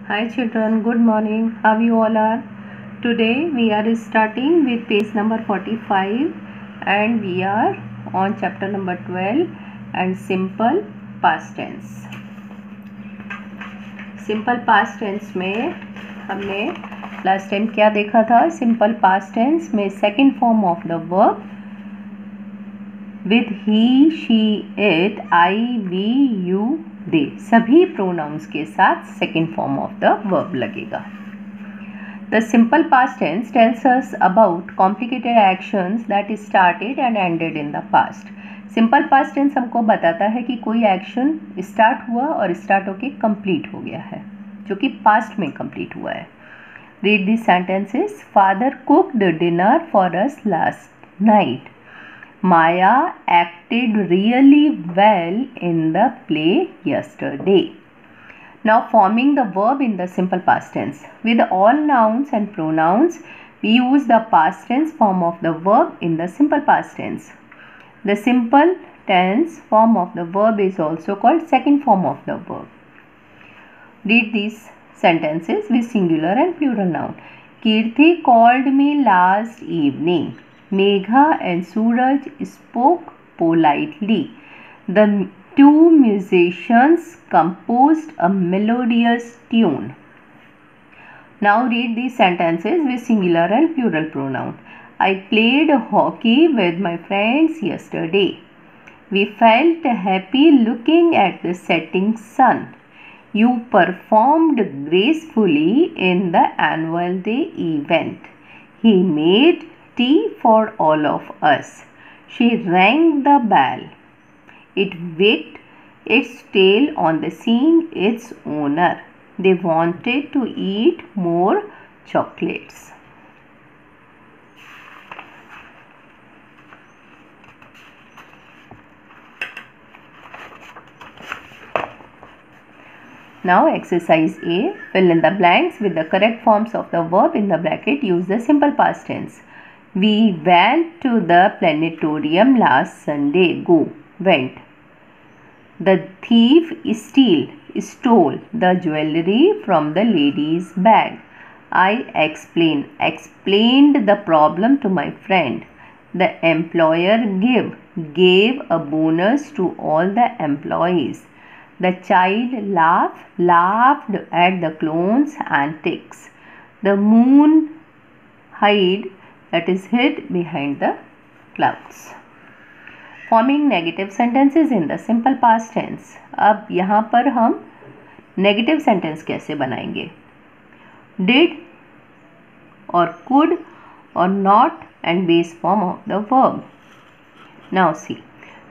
Hi children, good morning. How you all are? Today we are starting with page number 45 and we are on chapter number 12 and simple past tense. Simple past tense में हमने last time क्या देखा था? Simple past tense में second form of the verb with he, she, it, I, we, you, they सभी pronouns के साथ second form of the verb लगेगा. The simple past tense tells us about complicated actions that started and ended in the past. Simple past tense हमको बताता है कि कोई action start हुआ और स्टार्ट होके कंप्लीट हो गया है, जो कि पास्ट में कंप्लीट हुआ है. Read this sentences. Father cooked dinner for us last night. Maya acted really well in the play yesterday. Now forming the verb in the simple past tense. With all nouns and pronouns, we use the past tense form of the verb in the simple past tense. The simple tense form of the verb is also called second form of the verb. Read these sentences with singular and plural noun. Kirti called me last evening. Megha and Suraj spoke politely. The two musicians composed a melodious tune. Now read these sentences with singular and plural pronoun. I played hockey with my friends yesterday. We felt happy looking at the setting sun. You performed gracefully in the annual day event. He made tea for all of us. She rang the bell. It wagged its tail on the seeing its owner. They wanted to eat more chocolates. Now exercise A. Fill in the blanks with the correct forms of the verb in the bracket. Use the simple past tense. We went to the planetarium last Sunday. Go, went. The thief stole the jewelry from the lady's bag. I explained the problem to my friend. The employer gave a bonus to all the employees. The child laughed at the clown's antics. The moon hid behind the clouds. Forming negative sentences in the simple past tense. अब यहाँ पर हम negative sentence कैसे बनाएंगे? Did or could or not and base form of the verb. Now see.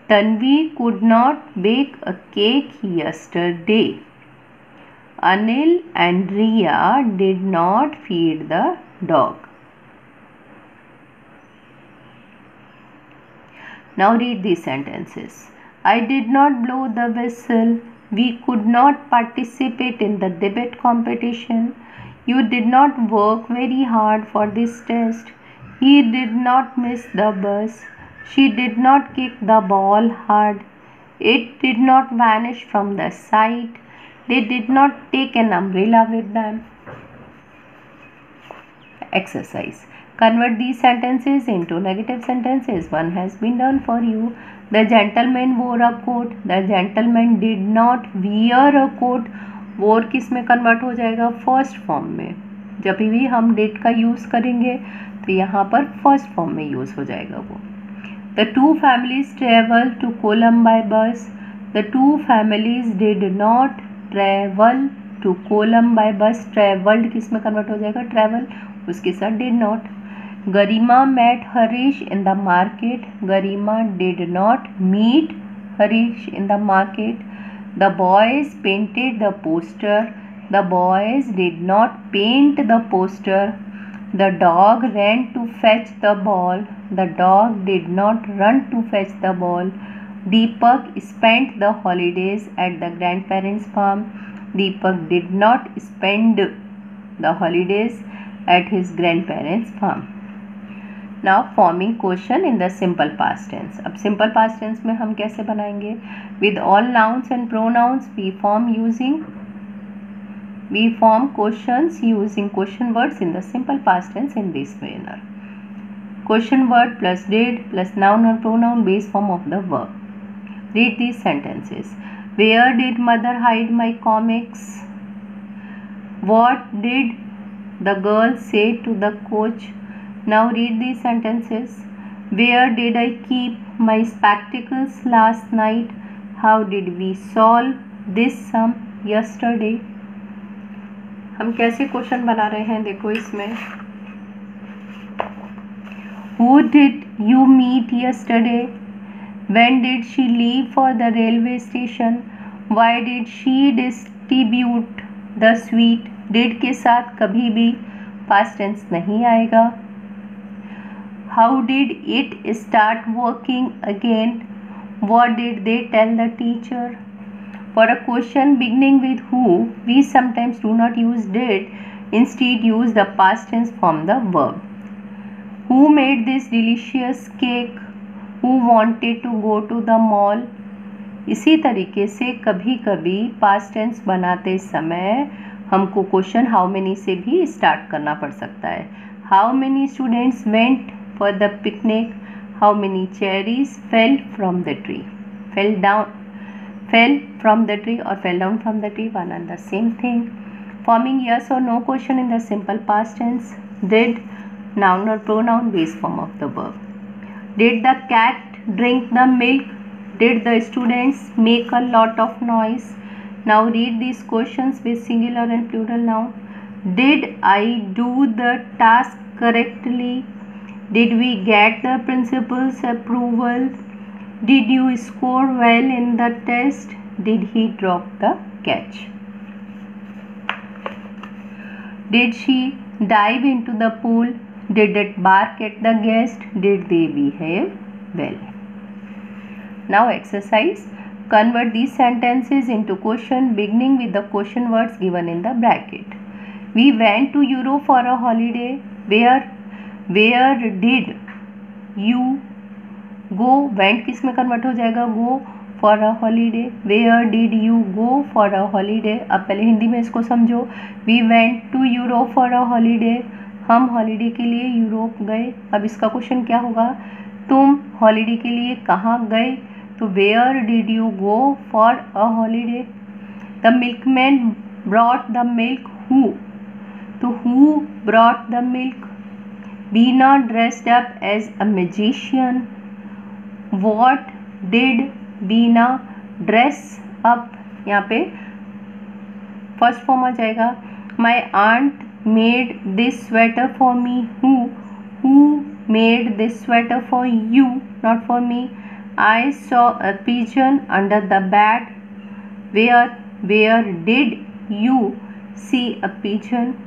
Tanvi could not bake a cake yesterday. Anil and Riya did not feed the dog. Now read these sentences. I did not blow the whistle. We could not participate in the debate competition. You did not work very hard for this test. He did not miss the bus. She did not kick the ball hard. It did not vanish from the sight. They did not take an umbrella with them. Exercise. Convert these sentences into negative sentences. One has been done for you. The gentleman wore a coat. The gentleman did not wear a coat. Wore किस में convert हो जाएगा? First form में. जब भी हम did का use करेंगे तो यहाँ पर फर्स्ट फॉर्म में यूज़ हो जाएगा वो. The two families traveled to Kollam by bus. The two families did not travel to Kollam by bus. Traveled किस में कन्वर्ट हो जाएगा? travel. उसके साथ did not. Garima met Harish in the market. Garima did not meet Harish in the market. The boys painted the poster. The boys did not paint the poster. The dog ran to fetch the ball. The dog did not run to fetch the ball. Deepak spent the holidays at the grandparents' farm. Deepak did not spend the holidays at his grandparents' farm. Now forming question in the simple past tense. अब simple past tense में हम कैसे बनाएंगे? With all nouns and pronouns we form using We form questions using question words in the simple past tense in this manner. Question word plus did plus noun or pronoun base form of the verb. Read these sentences. Where did mother hide my comics? What did the girl say to the coach? Now read these sentences. Where did I keep my spectacles last night? How did we solve this sum yesterday? हम कैसे question बना रहे हैं देखो इसमें. Who did you meet yesterday? When did she leave for the railway station? Why did she distribute the sweet? Did के साथ कभी भी past tense नहीं आएगा. How did it start working again? What did they tell the teacher? For a question beginning with who, we sometimes do not use did, instead use the past tense from the verb. Who made this delicious cake? Who wanted to go to the mall? इसी तरीके से कभी कभी past tense बनाते समय हमको question how many से भी स्टार्ट करना पड़ सकता है. How many students went for the picnic? How many cherries fell from the tree? fell from the tree or fell down from the tree, one and the same thing. Forming yes or no question in the simple past tense. Did, noun or pronoun base form of the verb. Did the cat drink the milk? Did the students make a lot of noise? Now read these questions with singular and plural noun. Did I do the task correctly? Did we get the principal's approval? Did you score well in the test? Did he drop the catch? Did she dive into the pool? Did it bark at the guest? Did they behave well? Now exercise. Convert these sentences into question beginning with the question words given in the bracket. We went to Europe for a holiday. Where did you go? Went किस में convert हो जाएगा? Go for a holiday. Where did you go for a holiday? अब पहले हिंदी में इसको समझो. We went to Europe for a holiday. हम हॉलीडे के लिए यूरोप गए. अब इसका क्वेश्चन क्या होगा? तुम हॉलीडे के लिए कहाँ गए? तो where did you go for a holiday? The milkman brought the milk. Who? तो who brought the milk? Beena dressed up as a magician. What did Beena dress up? यहाँ पे फर्स्ट फॉर्म आ जाएगा. My aunt made this sweater for me. Who made this sweater for you, not for me? I saw a pigeon under the bed. Where did you see a pigeon?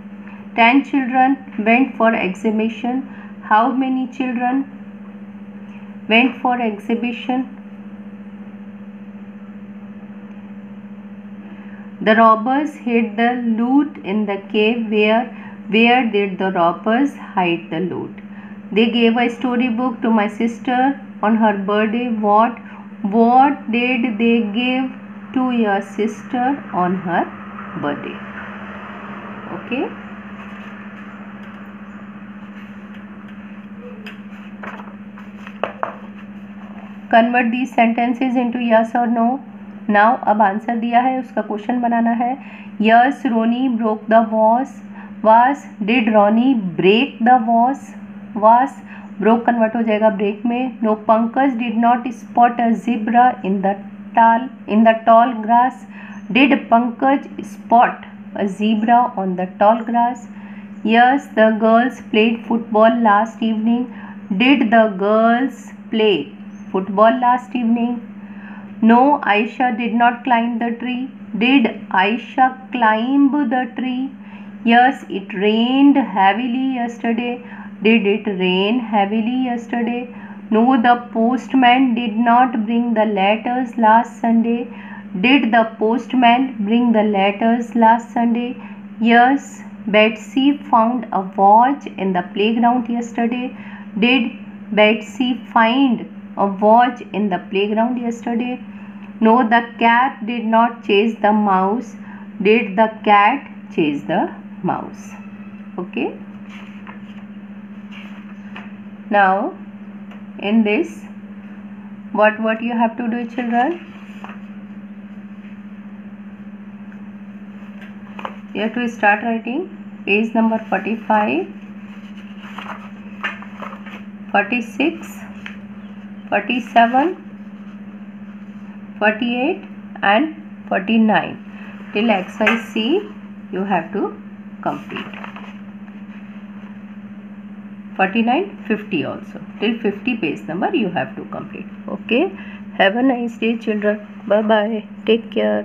10 children went for exhibition. How many children went for exhibition? The robbers hid the loot in the cave. Where did the robbers hide the loot? They gave a storybook to my sister on her birthday. What did they give to your sister on her birthday? Okay. Convert these sentences into yes or no. Now अब answer दिया है उसका question बनाना है. Yes, Ronnie broke the vase. Did Ronnie break the vase? broke convert हो जाएगा break में. No, Pankaj did not spot a zebra in the tall grass. Did Pankaj spot a zebra on the tall grass? Yes, the girls played football last evening. Did the girls play football last evening? No, Aisha did not climb the tree. Did Aisha climb the tree? Yes, it rained heavily yesterday. Did it rain heavily yesterday? No, the postman did not bring the letters last Sunday. Did the postman bring the letters last Sunday? Yes, Betsy found a watch in the playground yesterday. Did Betsy find a watch in the playground yesterday? No, the cat did not chase the mouse. Did the cat chase the mouse. Okay, now in this what you have to do, children? You have to start writing page number 45, 46, 47, 48 and 49 till exercise C you have to complete. 49, 50 also, till 50 page number you have to complete. Okay, have a nice day, children. Bye bye, take care.